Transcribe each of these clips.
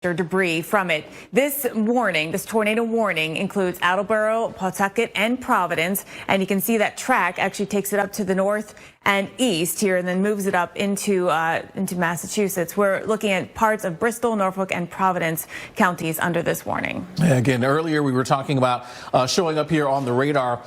debris from it. This tornado warning includes Attleboro, Pawtucket, and Providence. And you can see that track actually takes it up to the north and east here and then moves it up into Massachusetts. We're looking at parts of Bristol, Norfolk, and Providence counties under this warning. Again, earlier we were talking about showing up here on the radar,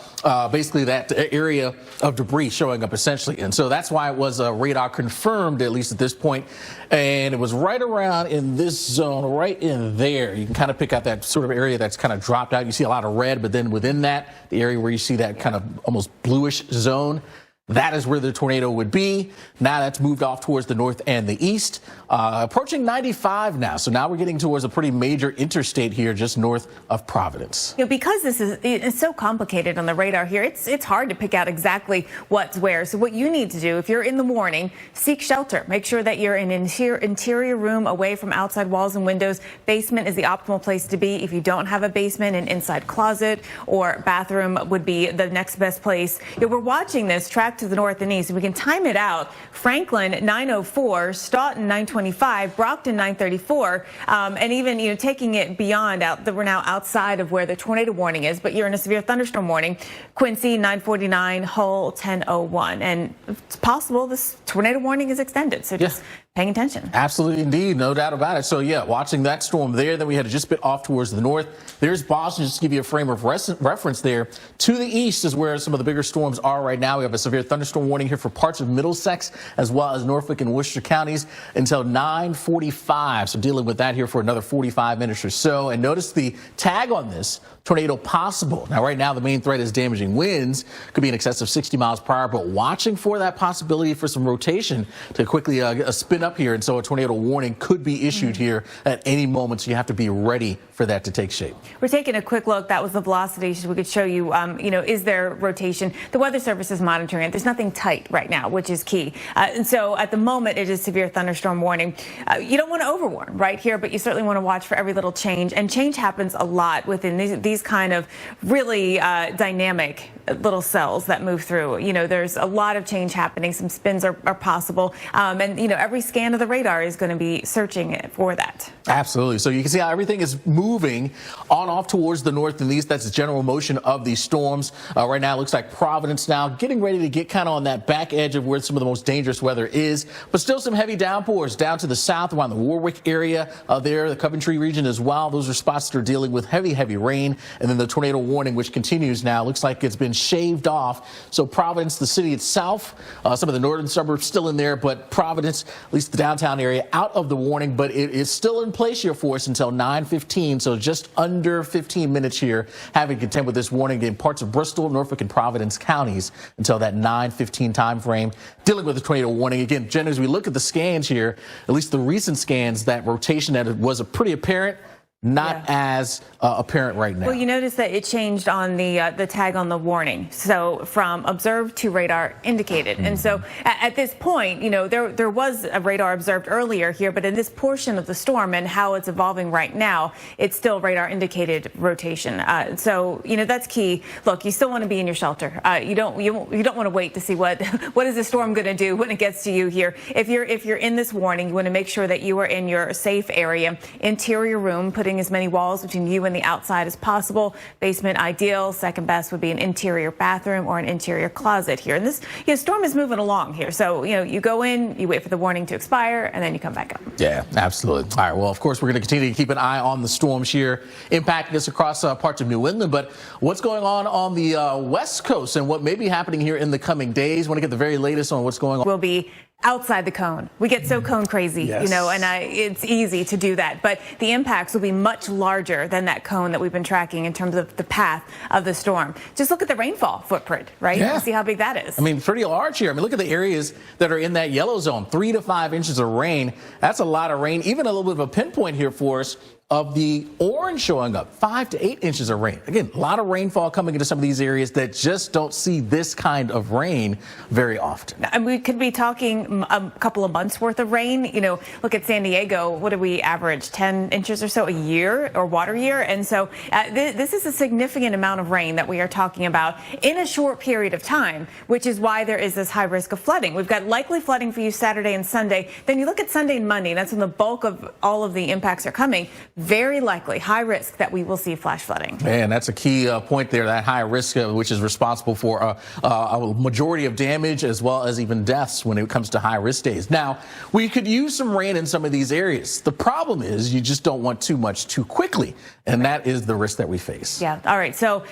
basically that area of debris showing up essentially. And so that's why it was radar confirmed, at least at this point. And it was right around in this zone, right in there. You can kind of pick out that sort of area that's kind of dropped out. You see a lot of red, but then within that, the area where you see that kind of almost bluish zone, that is where the tornado would be. Now that's moved off towards the north and the east, approaching 95 now. So now we're getting towards a pretty major interstate here just north of Providence. Because it's so complicated on the radar here, it's hard to pick out exactly what's where. So what you need to do, if you're in the morning, seek shelter. Make sure that you're in an interior room away from outside walls and windows. Basement is the optimal place to be. If you don't have a basement, an inside closet or bathroom would be the next best place. We're watching this track to the north and east, and we can time it out. Franklin 904, Stoughton 925, Brockton 934, and even taking it beyond out that we're now outside of where the tornado warning is, but you're in a severe thunderstorm warning. Quincy 949, Hull 1001, and it's possible this tornado warning is extended. So just paying attention. Absolutely, indeed, no doubt about it. So yeah, watching that storm there, then we had just bit off towards the north. There's Boston, just to give you a frame of reference there. To the east is where some of the bigger storms are right now. We have a severe thunderstorm warning here for parts of Middlesex as well as Norfolk and Worcester counties until 9:45. So dealing with that here for another 45 minutes or so. And notice the tag on this, tornado possible. Now right now the main threat is damaging winds, could be in excess of 60 miles per hour, but watching for that possibility for some rotation to quickly spin up here. And so a tornado warning could be issued here at any moment. So you have to be ready for that to take shape. We're taking a quick look. That was the velocity. So we could show you, is there rotation? The Weather Service is monitoring it. There's nothing tight right now, which is key. And so at the moment, it is severe thunderstorm warning. You don't want to overwarn right here, but you certainly want to watch for every little change. And change happens a lot within these kind of really dynamic little cells that move through. There's a lot of change happening. Some spins are possible. And, every scan of the radar is going to be searching for that. Absolutely. So you can see how everything is moving on off towards the north and east. That's the general motion of these storms. Right now, it looks like Providence now getting ready to get kind of on that back edge of where some of the most dangerous weather is, but still some heavy downpours down to the south around the Warwick area there, the Coventry region as well. Those are spots that are dealing with heavy rain. And then the tornado warning, which continues now, looks like it's been shaved off. So Providence, the city itself, some of the northern suburbs still in there, but Providence, at least the downtown area, out of the warning, but it is still in place here for us until 9:15. So just under 15 minutes here, having to contend with this warning in parts of Bristol, Norfolk, and Providence counties until that 9:15 time frame, dealing with the tornado warning. Again, Jen, as we look at the scans here, at least the recent scans, that rotation that was pretty apparent, not as apparent right now. Well, you notice that it changed on the tag on the warning. So from observed to radar indicated. And so at this point, there was a radar observed earlier here, but in this portion of the storm and how it's evolving right now, it's still radar indicated rotation. So, that's key. Look, you still want to be in your shelter. You don't want to wait to see what is the storm going to do when it gets to you here. If you're in this warning, you want to make sure that you are in your safe area, interior room, putting as many walls between you and the outside as possible. Basement ideal. Second best would be an interior bathroom or an interior closet here. And this storm is moving along here. So, you go in, you wait for the warning to expire, and then you come back up. Yeah, absolutely. All right. Well, of course, we're going to continue to keep an eye on the storms here impacting us across parts of New England. But what's going on the West Coast and what may be happening here in the coming days? Want to get the very latest on what's going on? Will be outside the cone. We get so cone crazy, and it's easy to do that. But the impacts will be much larger than that cone that we've been tracking in terms of the path of the storm. Just look at the rainfall footprint, right? Yeah. See how big that is. I mean, pretty large here. I mean, look at the areas that are in that yellow zone, 3 to 5 inches of rain. That's a lot of rain. Even a little bit of a pinpoint here for us of the orange showing up, 5 to 8 inches of rain. Again, a lot of rainfall coming into some of these areas that just don't see this kind of rain very often. And we could be talking a couple of months worth of rain. You know, look at San Diego. What do we average? 10 inches or so a year, or water year? And so this is a significant amount of rain that we are talking about in a short period of time, which is why there is this high risk of flooding. We've got likely flooding for you Saturday and Sunday. Then you look at Sunday and Monday, and that's when the bulk of all of the impacts are coming. Very likely, high risk that we will see flash flooding. Man, that's a key point there, that high risk, which is responsible for a majority of damage as well as even deaths when it comes to high risk days. Now, we could use some rain in some of these areas. The problem is you just don't want too much too quickly, and that is the risk that we face. Yeah. All right. So,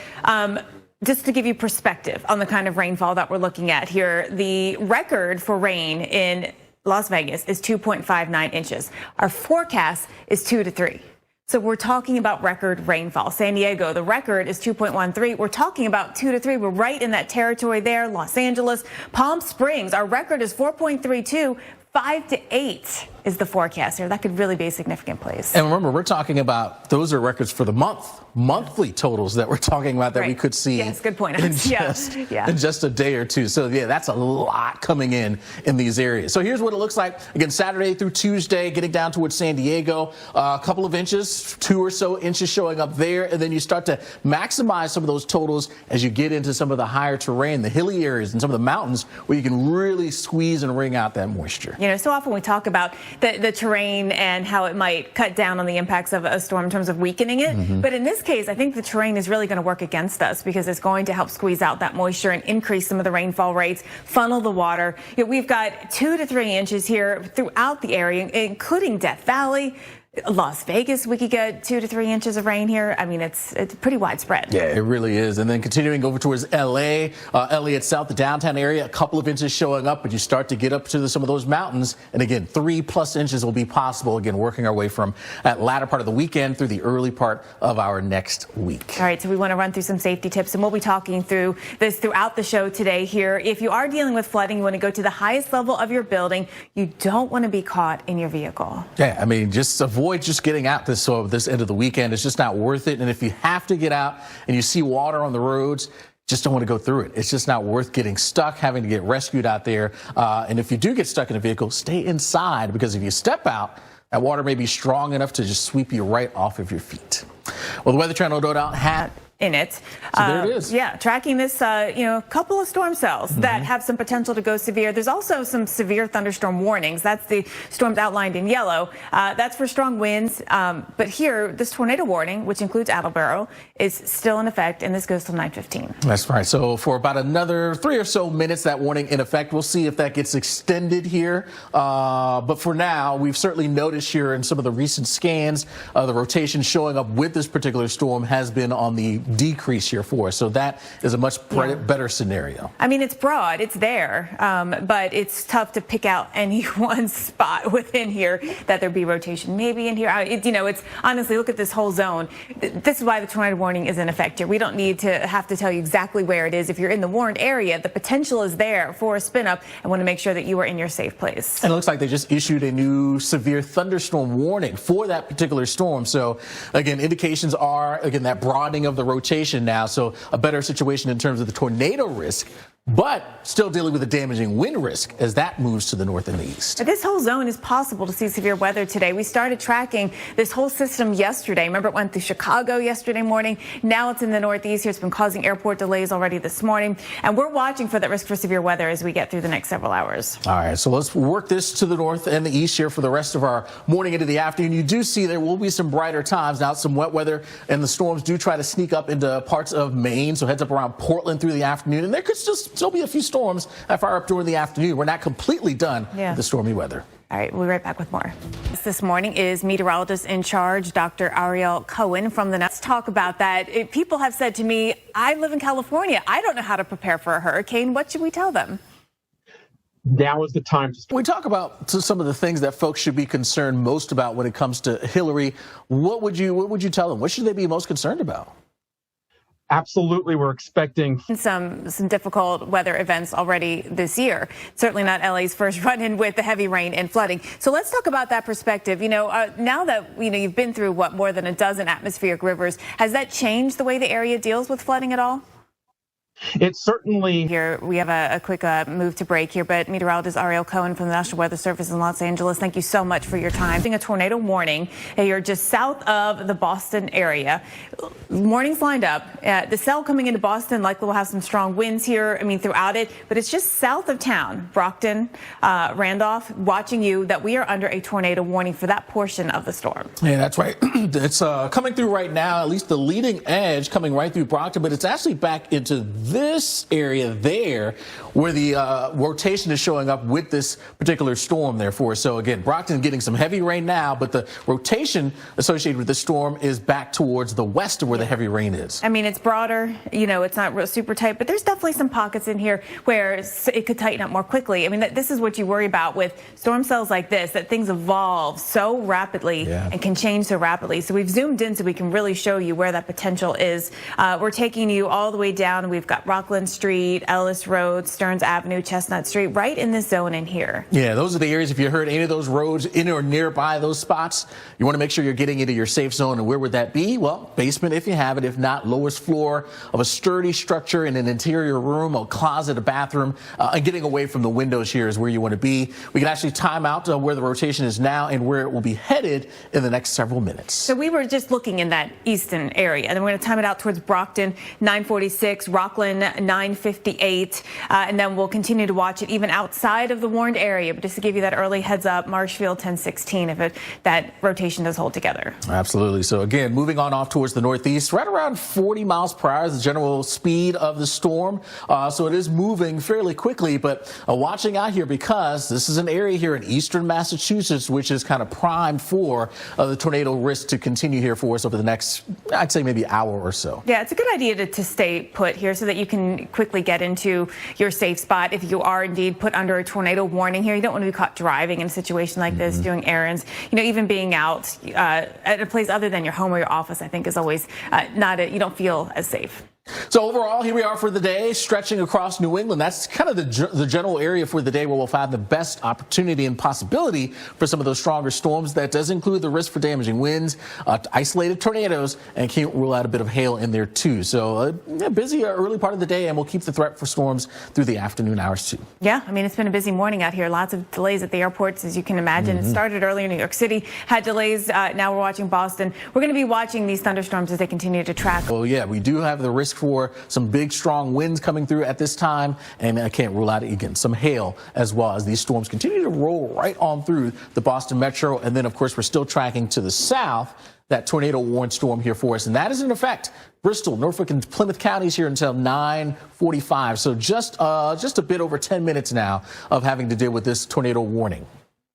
just to give you perspective on the kind of rainfall that we're looking at here, the record for rain in Las Vegas is 2.59 inches. Our forecast is 2 to 3. So we're talking about record rainfall. San Diego, the record is 2.13. We're talking about 2 to 3. We're right in that territory there. Los Angeles, Palm Springs, our record is 4.32. 5 to 8 is the forecast here. That could really be a significant place. And remember, we're talking about, those are records for the monthly totals that we're talking about that we could see. Yes, good point. In just a day or two. So yeah, that's a lot coming in these areas. So here's what it looks like. Again, Saturday through Tuesday, getting down towards San Diego, a couple of inches, 2 or so inches showing up there. And then you start to maximize some of those totals as you get into some of the higher terrain, the hilly areas and some of the mountains where you can really squeeze and wring out that moisture. You know, so often we talk about the terrain and how it might cut down on the impacts of a storm in terms of weakening it. But in this case, I think the terrain is really going to work against us because it's going to help squeeze out that moisture and increase some of the rainfall rates, funnel the water. You know, we've got 2 to 3 inches here throughout the area, including Death Valley. Las Vegas, we could get 2 to 3 inches of rain here. I mean, it's pretty widespread. Yeah, it really is. And then continuing over towards L.A., L.A. itself, the downtown area, a couple of inches showing up, but you start to get up to some of those mountains. And again, 3+ inches will be possible, again, working our way from that latter part of the weekend through the early part of our next week. All right, so we want to run through some safety tips, and we'll be talking through this throughout the show today here. If you are dealing with flooding, you want to go to the highest level of your building. You don't want to be caught in your vehicle. Yeah, I mean, just avoid just getting out this end of the weekend. It's just not worth it. And if you have to get out and you see water on the roads, just don't want to go through it. It's just not worth getting stuck, having to get rescued out there. And if you do get stuck in a vehicle, stay inside, because if you step out, that water may be strong enough to just sweep you right off of your feet. Well, the Weather Channel no doubt had in it. So there it is. Yeah, tracking this, a couple of storm cells that have some potential to go severe. There's also some severe thunderstorm warnings. That's the storms outlined in yellow. That's for strong winds. But here, this tornado warning, which includes Attleboro, is still in effect, and this goes till 9:15. That's right. So for about another 3 or so minutes, that warning in effect. We'll see if that gets extended here. But for now, we've certainly noticed here in some of the recent scans, the rotation showing up with this particular storm has been on the decrease here for us. So that is a much better scenario. I mean, it's broad, it's there, but it's tough to pick out any one spot within here that there be rotation. Maybe in here, it's honestly, look at this whole zone. This is why the tornado warning is in effect here. We don't need to have to tell you exactly where it is. If you're in the warned area, the potential is there for a spin up, and want to make sure that you are in your safe place. And it looks like they just issued a new severe thunderstorm warning for that particular storm. So again, indications are, again, that broadening of the rotation now. So a better situation in terms of the tornado risk, but still dealing with the damaging wind risk as that moves to the north and the east. This whole zone is possible to see severe weather today. We started tracking this whole system yesterday. Remember, it went through Chicago yesterday morning. Now it's in the northeast here. It's been causing airport delays already this morning. And we're watching for that risk for severe weather as we get through the next several hours. All right, so let's work this to the north and the east here for the rest of our morning into the afternoon. You do see there will be some brighter times. Now, some wet weather, and the storms do try to sneak up into parts of Maine. So heads up around Portland through the afternoon. And there could still be a few storms that fire up during the afternoon. We're not completely done with the stormy weather. All right, we'll be right back with more. This morning is meteorologist in charge, Dr. Ariel Cohen from the Let's talk about that. People have said to me, I live in California. I don't know how to prepare for a hurricane. What should we tell them? Now is the time to start. We talk about some of the things that folks should be concerned most about when it comes to Hillary. What would you tell them? What should they be most concerned about? Absolutely, we're expecting some difficult weather events already this year. Certainly not LA's first run-in with the heavy rain and flooding. So let's talk about that perspective. Now that you've been through more than a dozen atmospheric rivers, has that changed the way the area deals with flooding at all? it. Certainly, Here we have a quick move to break here, but meteorologist Ariel Cohen from the National Weather Service in Los Angeles, thank you so much for your time. A tornado warning. You're just south of the Boston area. Warnings lined up. The cell coming into Boston likely will have some strong winds here, throughout it, but it's just south of town, Brockton, Randolph, watching you, that we are under a tornado warning for that portion of the storm. Yeah, that's right. It's coming through right now, at least the leading edge coming right through Brockton, but it's actually back into this area there where the rotation is showing up with this particular storm there for us. So again, Brockton getting some heavy rain now, but the rotation associated with the storm is back towards the west of where the heavy rain is. It's broader, it's not real super tight, but there's definitely some pockets in here where it could tighten up more quickly. This is what you worry about with storm cells like this, that things evolve so rapidly and can change so rapidly. So we've zoomed in so we can really show you where that potential is. We're taking you all the way down. We've got Rockland Street, Ellis Road, Stearns Avenue, Chestnut Street, right in this zone in here. Yeah, those are the areas. If you heard any of those roads in or nearby those spots, you want to make sure you're getting into your safe zone. And where would that be? Well, basement if you have it. If not, lowest floor of a sturdy structure in an interior room, a closet, a bathroom, and getting away from the windows here is where you want to be. We can actually time out where the rotation is now and where it will be headed in the next several minutes. So we were just looking in that eastern area, and then we're going to time it out towards Brockton, 946, Rockland, 958, and then we'll continue to watch it even outside of the warned area. But just to give you that early heads up, Marshfield, 1016, if that rotation does hold together. Absolutely. So again, moving on off towards the northeast, right around 40 miles per hour is the general speed of the storm. So it is moving fairly quickly, but watching out here because this is an area here in eastern Massachusetts, which is kind of primed for the tornado risk to continue here for us over the next, I'd say maybe hour or so. Yeah, it's a good idea to stay put here so that you can quickly get into your safe spot if you are indeed put under a tornado warning here. You don't want to be caught driving in a situation like this, doing errands, even being out at a place other than your home or your office, I think is always you don't feel as safe. So overall, here we are for the day, stretching across New England. That's kind of the general area for the day where we'll find the best opportunity and possibility for some of those stronger storms. That does include the risk for damaging winds, isolated tornadoes, and can't rule out a bit of hail in there too. So busy early part of the day, and we'll keep the threat for storms through the afternoon hours too. Yeah, it's been a busy morning out here. Lots of delays at the airports, as you can imagine. It started earlier in New York City, had delays. Now we're watching Boston. We're going to be watching these thunderstorms as they continue to track. Well, yeah, we do have the risk for some big strong winds coming through at this time, and I can't rule out again some hail as well as these storms continue to roll right on through the Boston metro. And then of course we're still tracking to the south that tornado warned storm here for us, and that is in effect Bristol, Norfolk, and Plymouth counties here until 9:45. So just a bit over 10 minutes now of having to deal with this tornado warning.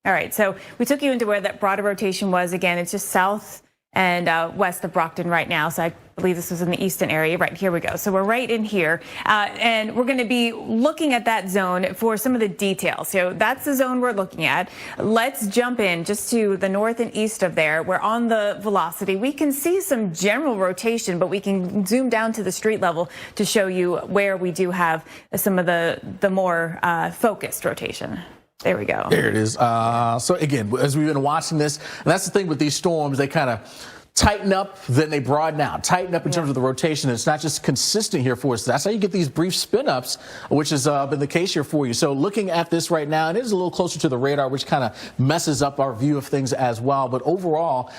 All right, so we took you into where that broader rotation was. Again, it's just south and west of Brockton right now. So I believe this was in the eastern area. Right, here we go. So we're right in here. And we're going to be looking at that zone for some of the details. So that's the zone we're looking at. Let's jump in just to the north and east of there. We're on the velocity. We can see some general rotation, but we can zoom down to the street level to show you where we do have some of the more focused rotation. There we go. There it is. So again, as we've been watching this, and that's the thing with these storms, they kind of tighten up, then they broaden out. Tighten up in terms of the rotation. It's not just consistent here for us. That's how you get these brief spin-ups, which has been the case here for you. So looking at this right now, it is a little closer to the radar, which kind of messes up our view of things as well. But overall,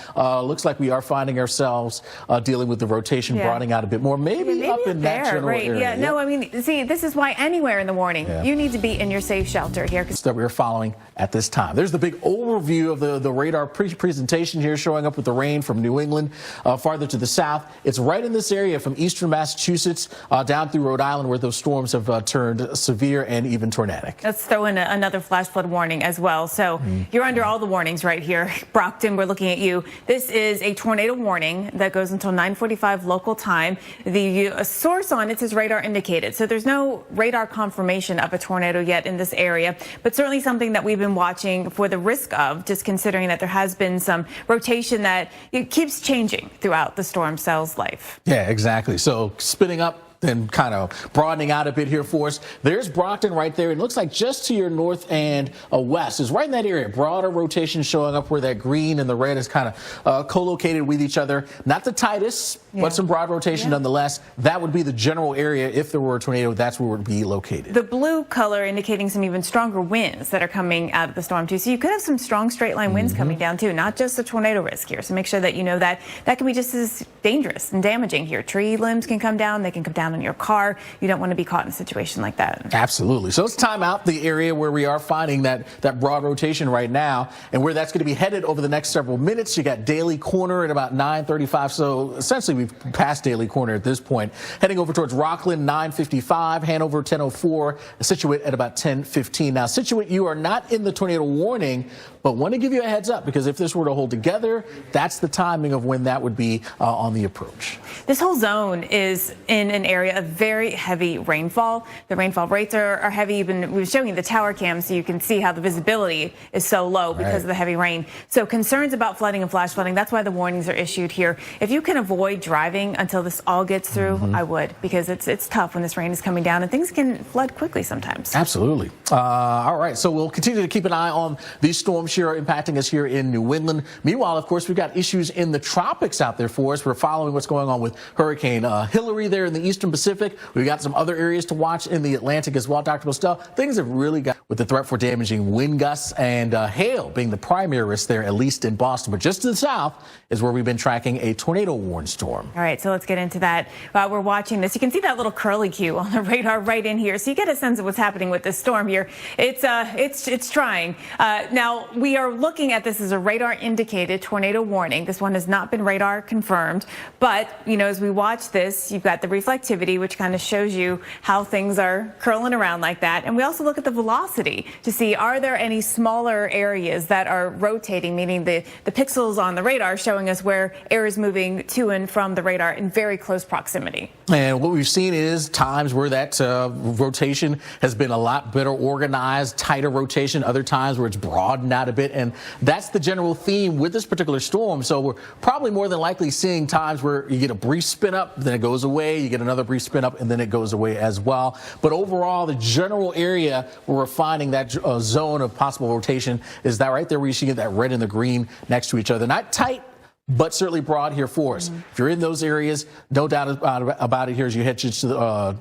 looks like we are finding ourselves dealing with the rotation broadening out a bit more, maybe up in that general area. Yeah, no, see, this is why anywhere in the morning, you need to be in your safe shelter here. That we're following at this time. There's the big overview of the radar presentation here showing up with the rain from New England. Farther to the south, it's right in this area from eastern Massachusetts down through Rhode Island where those storms have turned severe and even tornadic. Let's throw in another flash flood warning as well. So you're under all the warnings right here. Brockton, we're looking at you. This is a tornado warning that goes until 9:45 local time. The source on it says radar indicated. So there's no radar confirmation of a tornado yet in this area, but certainly something that we've been watching for the risk of, just considering that there has been some rotation that it keeps keeps changing throughout the storm cell's life. Yeah, exactly. So spinning up, then kind of broadening out a bit here for us. There's Brockton right there. It looks like just to your north and west is right in that area. Broader rotation showing up where that green and the red is kind of co-located with each other. Not the tightest, but some broad rotation nonetheless. That would be the general area. If there were a tornado, that's where it would be located. The blue color indicating some even stronger winds that are coming out of the storm too. So you could have some strong straight line winds coming down too, not just a tornado risk here. So make sure that you know that that can be just as dangerous and damaging here. Tree limbs can come down. They can come down in your car. You don't want to be caught in a situation like that. Absolutely. So let's time out the area where we are finding that broad rotation right now and where that's going to be headed over the next several minutes. You got Daly Corner at about 9:35. So essentially we've passed Daly Corner at this point. Heading over towards Rockland, 9:55. Hanover, 10:04. Situate at about 10:15. Now, Situate, you are not in the tornado warning, but want to give you a heads up because if this were to hold together, that's the timing of when that would be on the approach. This whole zone is in an area of very heavy rainfall. The rainfall rates are heavy. We were showing you the tower cam so you can see how the visibility is so low because of the heavy rain. So concerns about flooding and flash flooding, that's why the warnings are issued here. If you can avoid driving until this all gets through, I would, because it's tough when this rain is coming down and things can flood quickly sometimes. Absolutely. All right, so we'll continue to keep an eye on these storms here impacting us here in New England. Meanwhile, of course, we've got issues in the tropics out there for us. We're following what's going on with Hurricane Hillary there in the eastern Pacific. We've got some other areas to watch in the Atlantic as well. Dr. Postel, things have really got with the threat for damaging wind gusts and hail being the primary risk there, at least in Boston. But just to the south is where we've been tracking a tornado warning storm. All right, so let's get into that. While we're watching this, you can see that little curly Q on the radar right in here. So you get a sense of what's happening with this storm here. It's trying. Now, we are looking at this as a radar indicated tornado warning. This one has not been radar confirmed. But, you know, as we watch this, you've got the reflectivity, which kind of shows you how things are curling around like that. And we also look at the velocity to see, are there any smaller areas that are rotating, meaning the pixels on the radar showing us where air is moving to and from the radar in very close proximity. And what we've seen is times where that rotation has been a lot better organized, tighter rotation, other times where it's broadened out a bit. And that's the general theme with this particular storm. So we're probably more than likely seeing times where you get a brief spin up, then it goes away, you get another brief spin up, and then it goes away as well. But overall, the general area where we're finding that zone of possible rotation is that right there where you see that red and the green next to each other. Not tight, but certainly broad here for us. If you're in those areas, no doubt about it here as you head just to the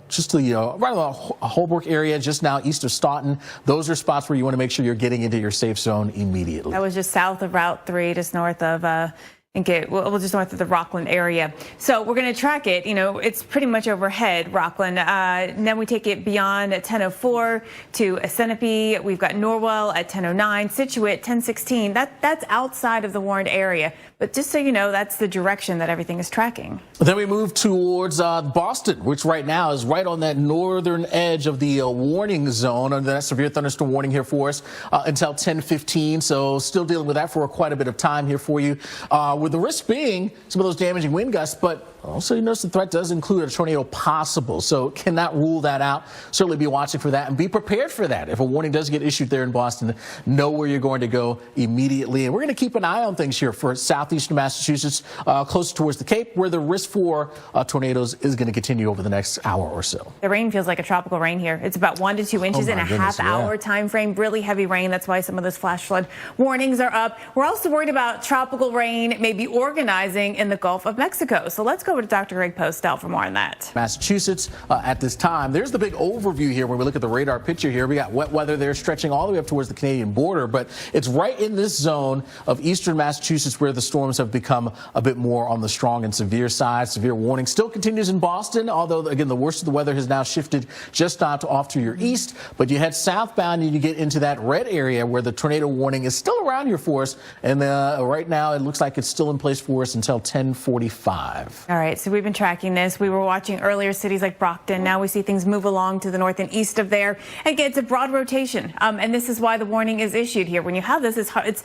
right on the Holbrook area, just now east of Staunton. Those are spots where you want to make sure you're getting into your safe zone immediately. That was just south of Route 3, just north of just north of the Rockland area. So we're going to track it. You know, it's pretty much overhead, Rockland. And then we take it beyond at 10:04 to Assenape. We've got Norwell at 10:09, Situate 10:16. That's outside of the warned area. But just so you know, that's the direction that everything is tracking. Then we move towards Boston, which right now is right on that northern edge of the warning zone under that severe thunderstorm warning here for us until 10:15. So still dealing with that for quite a bit of time here for you. With the risk being some of those damaging wind gusts, but also you notice the threat does include a tornado possible. So cannot rule that out. Certainly be watching for that and be prepared for that. If a warning does get issued there in Boston, know where you're going to go immediately. And we're going to keep an eye on things here for southeastern Massachusetts, closer towards the Cape, where the risk for tornadoes is going to continue over the next hour or so. The rain feels like a tropical rain here. It's about 1 to 2 inches in a half-hour time frame. Really heavy rain. That's why some of those flash flood warnings are up. We're also worried about tropical rain maybe organizing in the Gulf of Mexico. So let's go over to Dr. Greg Postel for more on that. Massachusetts at this time. There's the big overview here when we look at the radar picture here. We got wet weather there stretching all the way up towards the Canadian border, but it's right in this zone of eastern Massachusetts where the storms have become a bit more on the strong and severe side. Severe warning still continues in Boston, although, again, the worst of the weather has now shifted just off to your east. But you head southbound and you get into that red area where the tornado warning is still around here for us. And right now it looks like it's still in place for us until 10:45. All right, so we've been tracking this. We were watching earlier cities like Brockton. Now we see things move along to the north and east of there. Again, it's a broad rotation, and this is why the warning is issued here. When you have this, it's hard.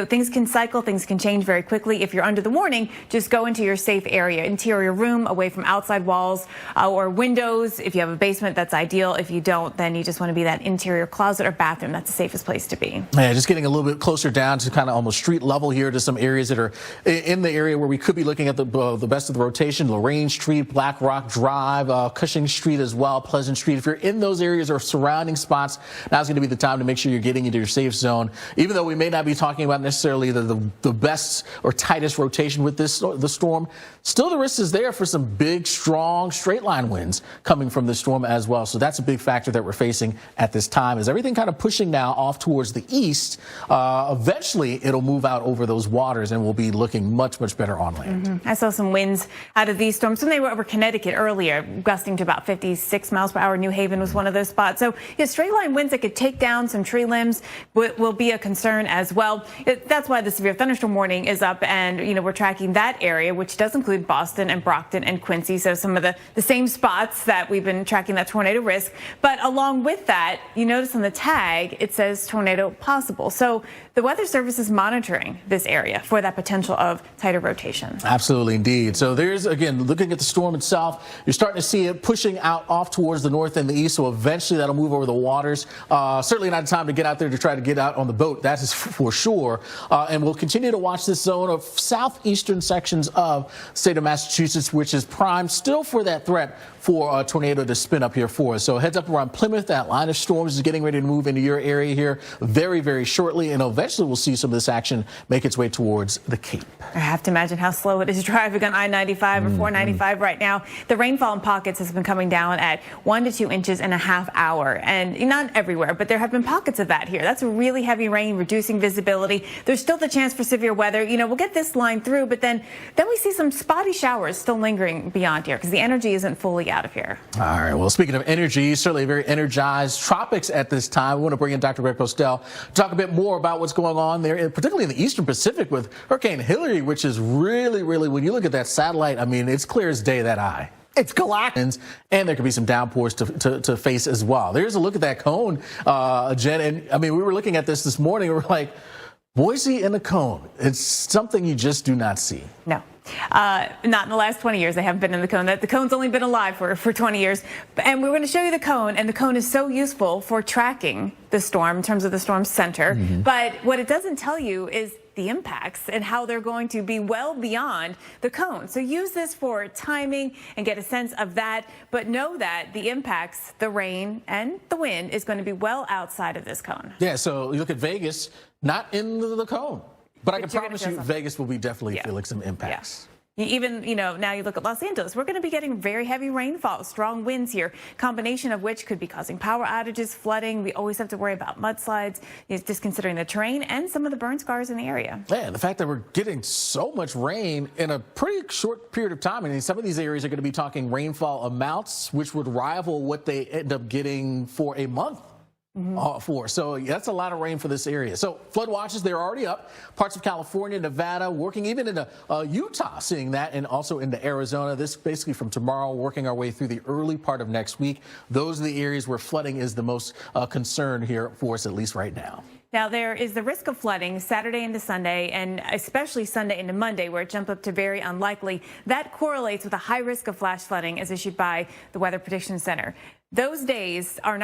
Things can cycle, things can change very quickly. quickly. If you're under the warning, just go into your safe area, interior room, away from outside walls or windows. If you have a basement, that's ideal. If you don't, then you just want to be that interior closet or bathroom. That's the safest place to be. Yeah, just getting a little bit closer down to kind of almost street level here to some areas that are in the area where we could be looking at the best of the rotation. Lorraine Street, Black Rock Drive, Cushing Street as well, Pleasant Street. If you're in those areas or surrounding spots, now's going to be the time to make sure you're getting into your safe zone. Even though we may not be talking about necessarily the best or tightest rotation with the storm, still the risk is there for some big, strong, straight line winds coming from the storm as well. So that's a big factor that we're facing at this time. Is everything kind of pushing now off towards the east? Eventually, it'll move out over those waters and we'll be looking much, much better on land. I saw some winds out of these storms when they were over Connecticut earlier, gusting to about 56 miles per hour. New Haven was one of those spots. So yeah, straight line winds that could take down some tree limbs will be a concern as well. That's why the severe thunderstorm warning is up, and we're tracking that area, which does include Boston and Brockton and Quincy. So some of the same spots that we've been tracking that tornado risk. But along with that, you notice on the tag it says tornado possible. So the Weather Service is monitoring this area for that potential of tighter rotation. Absolutely, indeed. So there's, again, looking at the storm itself, you're starting to see it pushing out off towards the north and the east. So eventually that'll move over the waters. Certainly not time to get out there to try to get out on the boat. That is for sure. And we'll continue to watch this zone of southeastern sections of the state of Massachusetts, which is primed still for that threat for a tornado to spin up here for us. So heads up around Plymouth. That line of storms is getting ready to move into your area here very, very shortly. And eventually we'll see some of this action make its way towards the Cape. I have to imagine how slow it is driving on I-95 or 495 right now. The rainfall in pockets has been coming down at 1 to 2 inches in a half hour. And not everywhere, but there have been pockets of that here. That's really heavy rain, reducing visibility. There's still the chance for severe weather. We'll get this line through, but then we see some spotty showers still lingering beyond here because the energy isn't fully out of here. All right. Well, speaking of energy, certainly very energized tropics at this time. We want to bring in Dr. Greg Postel to talk a bit more about what's going on there, particularly in the eastern Pacific with Hurricane Hillary, which is really, when you look at that satellite, I mean, it's clear as day, that eye. It's galactic, and there could be some downpours to face as well. There's a look at that cone, Jen, and I mean, we were looking at this morning, and we're like, Boise in a cone. It's something you just do not see. No. Not in the last 20 years. They haven't been in the cone. The cone's only been alive for 20 years. And we're going to show you the cone, and the cone is so useful for tracking the storm in terms of the storm's center. But what it doesn't tell you is the impacts and how they're going to be well beyond the cone. So use this for timing and get a sense of that, but know that the impacts, the rain and the wind, is going to be well outside of this cone. Yeah, so you look at Vegas, not in the cone, but I can promise you Vegas will be definitely feeling some impacts. Even, now you look at Los Angeles, we're going to be getting very heavy rainfall, strong winds here, combination of which could be causing power outages, flooding. We always have to worry about mudslides, just considering the terrain and some of the burn scars in the area. Yeah, the fact that we're getting so much rain in a pretty short period of time. I mean, some of these areas are going to be talking rainfall amounts, which would rival what they end up getting for a month. So that's a lot of rain for this area. So flood watches, they're already up. Parts of California, Nevada, working even into Utah, seeing that, and also into Arizona. This basically from tomorrow, working our way through the early part of next week. Those are the areas where flooding is the most concern here for us, at least right now. Now, there is the risk of flooding Saturday into Sunday, and especially Sunday into Monday, where it jumped up to very unlikely. That correlates with a high risk of flash flooding as issued by the Weather Prediction Center. Those days are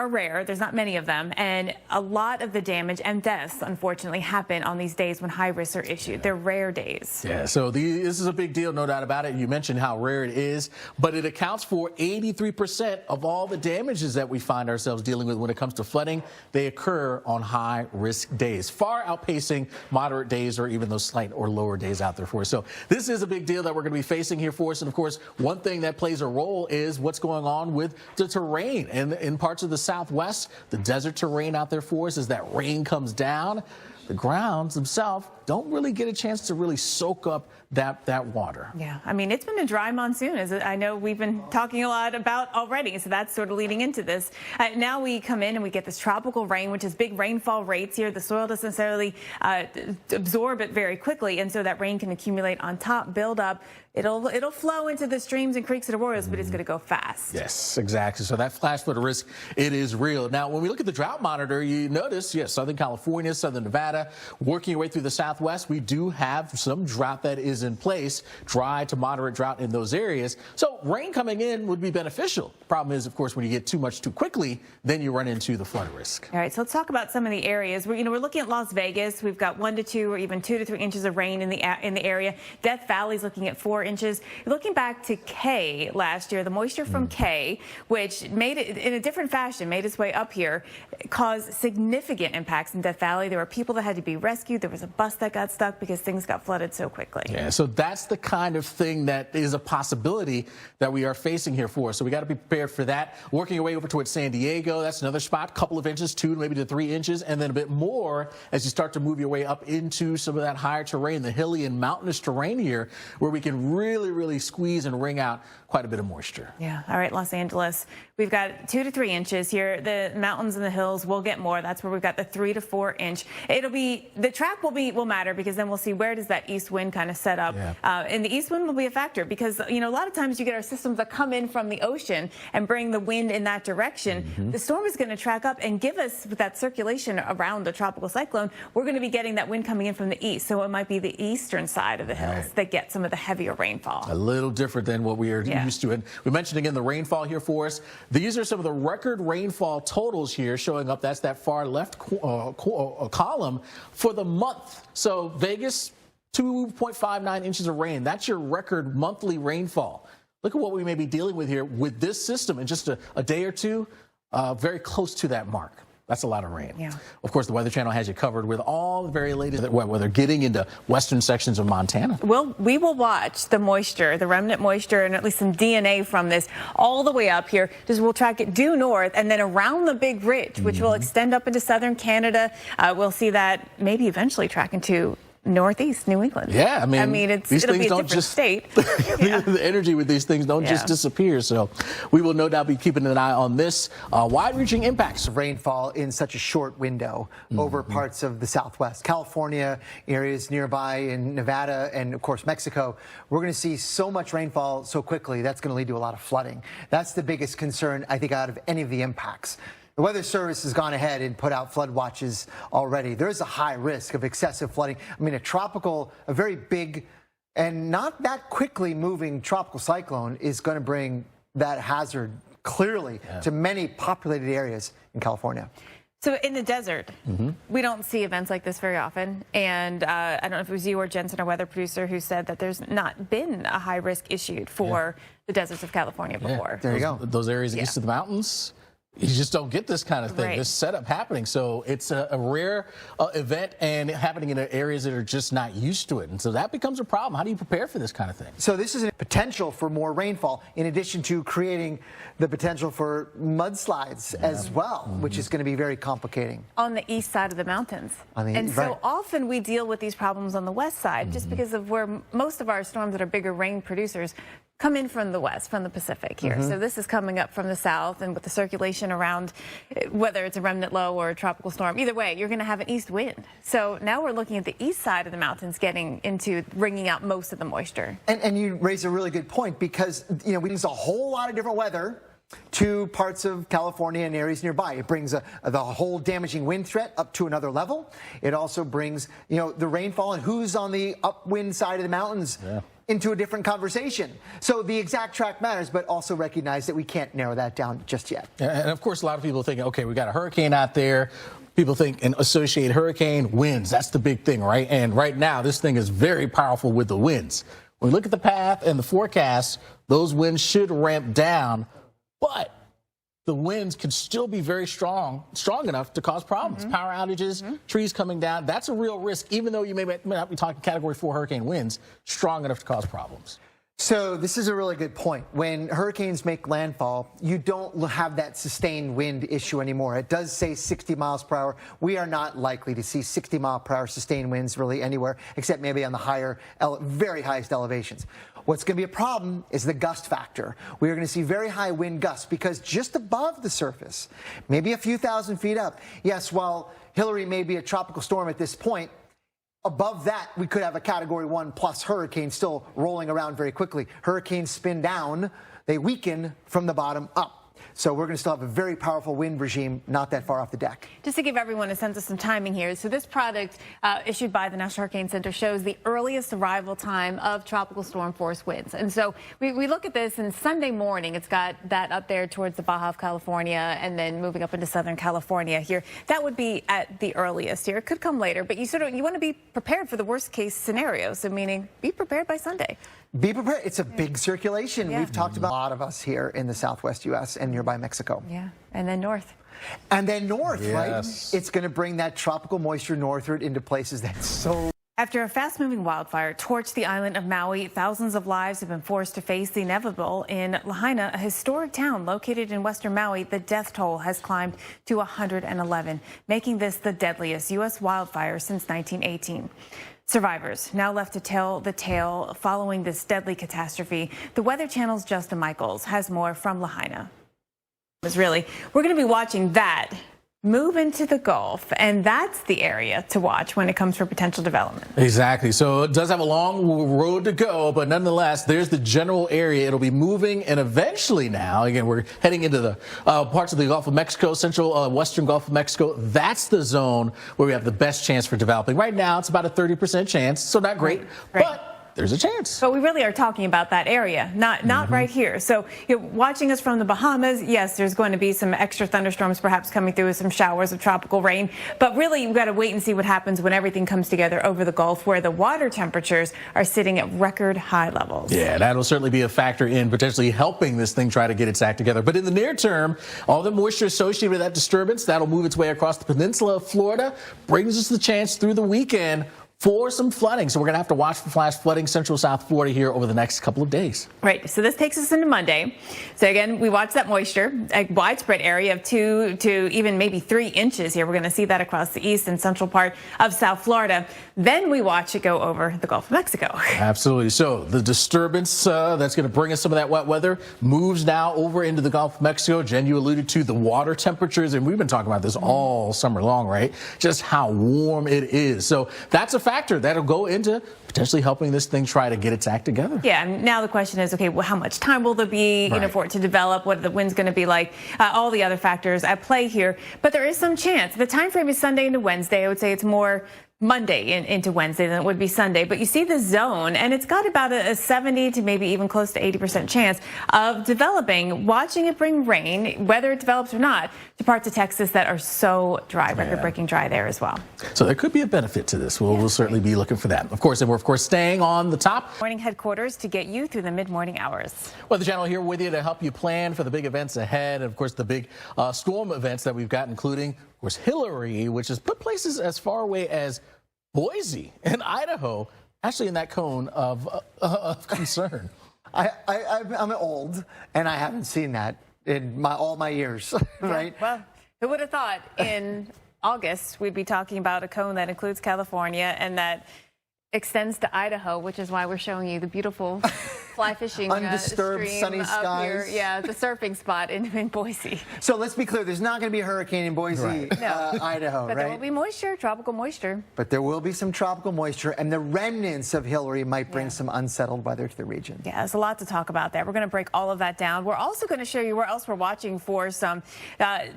rare. There's not many of them, and a lot of the damage and deaths, unfortunately, happen on these days when high risks are issued. They're rare days. Yeah, so this is a big deal, no doubt about it. You mentioned how rare it is, but it accounts for 83% of all the damages that we find ourselves dealing with when it comes to flooding. They occur on high-risk days, far outpacing moderate days or even those slight or lower days out there for us. So this is a big deal that we're going to be facing here for us. And, of course, one thing that plays a role is what's going on with the terrain. And in parts of the Southwest, the desert terrain out there for us, as that rain comes down, the grounds themselves don't really get a chance to really soak up that water. Yeah, I mean, it's been a dry monsoon, as I know we've been talking a lot about already, so that's sort of leading into this. Now we come in and we get this tropical rain, which is big rainfall rates here. The soil doesn't necessarily absorb it very quickly, and so that rain can accumulate on top, build up. It'll flow into the streams and creeks and arroyos, but it's going to go fast. Yes, exactly. So that flash flood risk, it is real. Now, when we look at the drought monitor, you notice, yes, Southern California, Southern Nevada, working your way through the South. southwest, we do have some drought that is in place, dry to moderate drought in those areas. So rain coming in would be beneficial. Problem is, of course, when you get too much too quickly, then you run into the flood risk. All right, so let's talk about some of the areas. We're looking at Las Vegas. We've got 1 to 2 or even 2 to 3 inches of rain in the area. Death Valley's looking at 4 inches. Looking back to K last year, the moisture from K, which made it in a different fashion, made its way up here, caused significant impacts in Death Valley. There were people that had to be rescued. There was a bus that got stuck because things got flooded so quickly. Yeah, so that's the kind of thing that is a possibility that we are facing here for us. So we got to be prepared for that. Working your way over towards San Diego, that's another spot, couple of inches, 2 maybe to 3 inches, and then a bit more as you start to move your way up into some of that higher terrain, the hilly and mountainous terrain here, where we can really squeeze and wring out quite a bit of moisture. Yeah. All right, Los Angeles, we've got 2 to 3 inches here. The mountains and the hills will get more. That's where we've got the 3 to 4 inch. The track will matter, because then we'll see where does that east wind kind of set up. Yeah. And the east wind will be a factor, because a lot of times you get our systems that come in from the ocean and bring the wind in that direction. The storm is going to track up and give us, with that circulation around the tropical cyclone, we're going to be getting that wind coming in from the east. So it might be the eastern side of the hills that get some of the heavier rainfall. A little different than what we are used to. And we mentioned again the rainfall here for us. These are some of the record rainfall totals here showing up. That's that far left column for the month. So Vegas, 2.59 inches of rain. That's your record monthly rainfall. Look at what we may be dealing with here with this system in just a day or two, very close to that mark. That's a lot of rain. Yeah. Of course, the Weather Channel has you covered with all the very latest weather getting into western sections of Montana. We will watch the moisture, the remnant moisture, and at least some DNA from this all the way up here. We'll track it due north and then around the Big Ridge, which will extend up into southern Canada. We'll see that maybe eventually tracking to northeast New England. Yeah, I mean it'll be a different state. The energy with these things don't just disappear. So we will no doubt be keeping an eye on this. Wide-reaching impacts of rainfall in such a short window over parts of the Southwest. California, areas nearby in Nevada, and of course Mexico. We're going to see so much rainfall so quickly, that's going to lead to a lot of flooding. That's the biggest concern, I think, out of any of the impacts. The Weather Service has gone ahead and put out flood watches already. There is a high risk of excessive flooding. I mean, a very big and not that quickly moving tropical cyclone is going to bring that hazard clearly to many populated areas in California. So in the desert, we don't see events like this very often. And I don't know if it was you or Jensen, our weather producer, who said that there's not been a high risk issued for the deserts of California before. There you go. Those areas east of the mountains. You just don't get this kind of thing, this setup happening. So it's a rare event and happening in areas that are just not used to it. And so that becomes a problem. How do you prepare for this kind of thing? So this is a potential for more rainfall, in addition to creating the potential for mudslides as well, which is going to be very complicating. On the east side of the mountains. So often we deal with these problems on the west side, just because of where most of our storms that are bigger rain producers come in from the west, from the Pacific here. So this is coming up from the south, and with the circulation around, whether it's a remnant low or a tropical storm, either way, you're going to have an east wind. So now we're looking at the east side of the mountains getting into bringing out most of the moisture. And you raise a really good point, because, we use a whole lot of different weather to parts of California and areas nearby. It brings the whole damaging wind threat up to another level. It also brings, the rainfall and who's on the upwind side of the mountains into a different conversation. So the exact track matters, but also recognize that we can't narrow that down just yet. And of course, a lot of people think, okay, we got a hurricane out there. People think and associate hurricane winds. That's the big thing, right? And right now, this thing is very powerful with the winds. When we look at the path and the forecast, those winds should ramp down, but the winds can still be very strong enough to cause problems. Power outages, trees coming down. That's a real risk, even though you may not be talking Category 4 hurricane winds, strong enough to cause problems. So this is a really good point. When hurricanes make landfall, you don't have that sustained wind issue anymore. It does say 60 miles per hour. We are not likely to see 60 mile per hour sustained winds really anywhere, except maybe on the very highest elevations. What's going to be a problem is the gust factor. We are going to see very high wind gusts, because just above the surface, maybe a few thousand feet up, yes, while Hillary may be a tropical storm at this point, above that, we could have a Category 1 plus hurricane still rolling around very quickly. Hurricanes spin down, they weaken from the bottom up. So we're going to still have a very powerful wind regime not that far off the deck. Just to give everyone a sense of some timing here, so this product issued by the National Hurricane Center shows the earliest arrival time of tropical storm force winds. And so we look at this, and Sunday morning, it's got that up there towards the Baja of California and then moving up into Southern California here. That would be at the earliest here. It could come later, but you want to be prepared for the worst case scenario. So meaning be prepared by Sunday. Be prepared. It's a big circulation. Yeah. We've talked about a lot of us here in the Southwest U.S. and nearby Mexico. Yeah, and then north. And then north, Yes. right? It's going to bring that tropical moisture northward into places that's so... After a fast-moving wildfire torched the island of Maui, thousands of lives have been forced to face the inevitable. In Lahaina, a historic town located in western Maui, the death toll has climbed to 111, making this the deadliest U.S. wildfire since 1918. Survivors now left to tell the tale following this deadly catastrophe. The Weather Channel's Justin Michaels has more from Lahaina. We're going to be watching that move into the Gulf, and that's the area to watch when it comes for potential development. Exactly. So it does have a long road to go, but nonetheless, there's the general area. It'll be moving, and eventually now, again, we're heading into the parts of the Gulf of Mexico, central western Gulf of Mexico. That's the zone where we have the best chance for developing. Right now, it's about a 30% chance, so not great, Right. but there's a chance. But we really are talking about that area, not right here. So watching us from the Bahamas, yes, there's going to be some extra thunderstorms perhaps coming through with some showers of tropical rain. But really, we've got to wait and see what happens when everything comes together over the Gulf, where the water temperatures are sitting at record high levels. Yeah, that'll certainly be a factor in potentially helping this thing try to get its act together. But in the near term, all the moisture associated with that disturbance, that'll move its way across the peninsula of Florida, brings us the chance through the weekend for some flooding. So we're going to have to watch for flash flooding central South Florida here over the next couple of days. Right. So this takes us into Monday. So again, we watch that moisture, a widespread area of 2 to even maybe 3 inches here. We're going to see that across the east and central part of South Florida. Then we watch it go over the Gulf of Mexico. Absolutely. So the disturbance that's going to bring us some of that wet weather moves now over into the Gulf of Mexico. Jen, you alluded to the water temperatures, and we've been talking about this all summer long, right? Just how warm it is. So that's a factor that'll go into potentially helping this thing try to get its act together. Yeah, and now the question is, okay, well, how much time will there be for it to develop? What are the winds going to be like? All the other factors at play here. But there is some chance. The time frame is Sunday into Wednesday. I would say it's more Monday into Wednesday than it would be Sunday. But you see the zone, and it's got about a 70 to maybe even close to 80% chance of developing, watching it bring rain, whether it develops or not, to parts of Texas that are so dry, record-breaking dry there as well. So there could be a benefit to this. We'll certainly be looking for that. Of course, and we're, of course, staying on the top. Morning headquarters to get you through the mid-morning hours. Weather Channel here with you to help you plan for the big events ahead. And, of course, the big storm events that we've got, including, of course, Hillary, which has put places as far away as Boise and Idaho, actually in that cone of concern. I'm old, and I haven't seen that in all my years, right? Well, who would have thought in August we'd be talking about a cone that includes California and that extends to Idaho, which is why we're showing you the beautiful fly fishing undisturbed stream sunny up skies. here. Yeah, the surfing spot in Boise. So let's be clear, there's not going to be a hurricane in Boise, Idaho, But right? there will be moisture, tropical moisture. But there will be some tropical moisture, and the remnants of Hillary might bring some unsettled weather to the region. Yeah, there's a lot to talk about there. We're going to break all of that down. We're also going to show you where else we're watching for some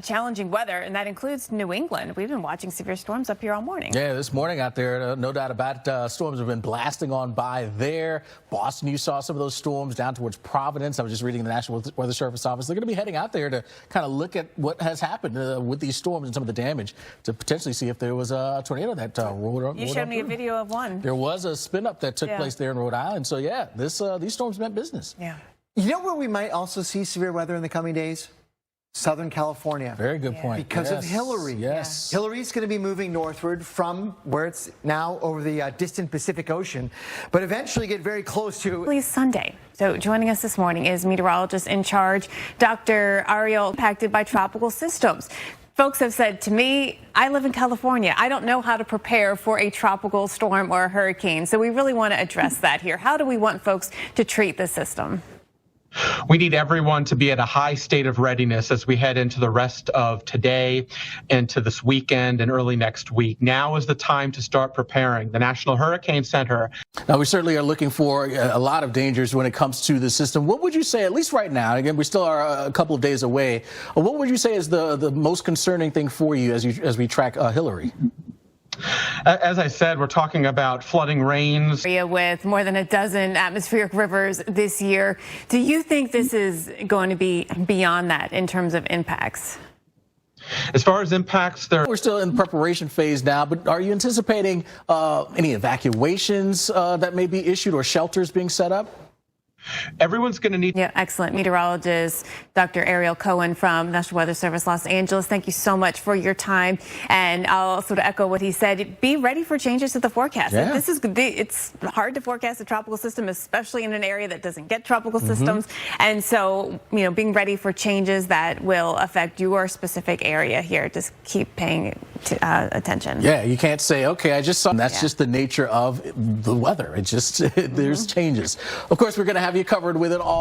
challenging weather, and that includes New England. We've been watching severe storms up here all morning. Yeah, this morning out there, no doubt about it, storms have been blasting on by there. Boston, you saw some of those storms down towards Providence. I was just reading the National Weather Service office. They're going to be heading out there to kind of look at what has happened with these storms and some of the damage to potentially see if there was a tornado that rolled up. You showed me a video of one. There was a spin up that took place there in Rhode Island. So yeah, these storms meant business. Yeah. You know where we might also see severe weather in the coming days? Southern California. Very good point. Because of Hillary. Yes. Hillary's going to be moving northward from where it's now over the distant Pacific Ocean, but eventually get very close to... Please Sunday. So joining us this morning is meteorologist in charge, Dr. Ariel, impacted by tropical systems. Folks have said to me, I live in California. I don't know how to prepare for a tropical storm or a hurricane. So we really want to address that here. How do we want folks to treat the system? We need everyone to be at a high state of readiness as we head into the rest of today, into this weekend and early next week. Now is the time to start preparing. The National Hurricane Center. Now, we certainly are looking for a lot of dangers when it comes to the system. What would you say, at least right now, again, we still are a couple of days away, what would you say is the most concerning thing for you as we track Hillary? As I said, we're talking about flooding rains. With more than a dozen atmospheric rivers this year. Do you think this is going to be beyond that in terms of impacts? As far as impacts, we're still in the preparation phase now, but are you anticipating any evacuations that may be issued or shelters being set up? Everyone's going to need. Yeah, excellent. Meteorologist Dr. Ariel Cohen from National Weather Service, Los Angeles. Thank you so much for your time. And I'll sort of echo what he said. Be ready for changes to the forecast. Yeah. It's hard to forecast a tropical system, especially in an area that doesn't get tropical systems. And so, being ready for changes that will affect your specific area here. Just keep paying attention. Yeah, you can't say, okay, I just saw. That's just the nature of the weather. It just, there's changes. Of course, we're going to have you covered with it all.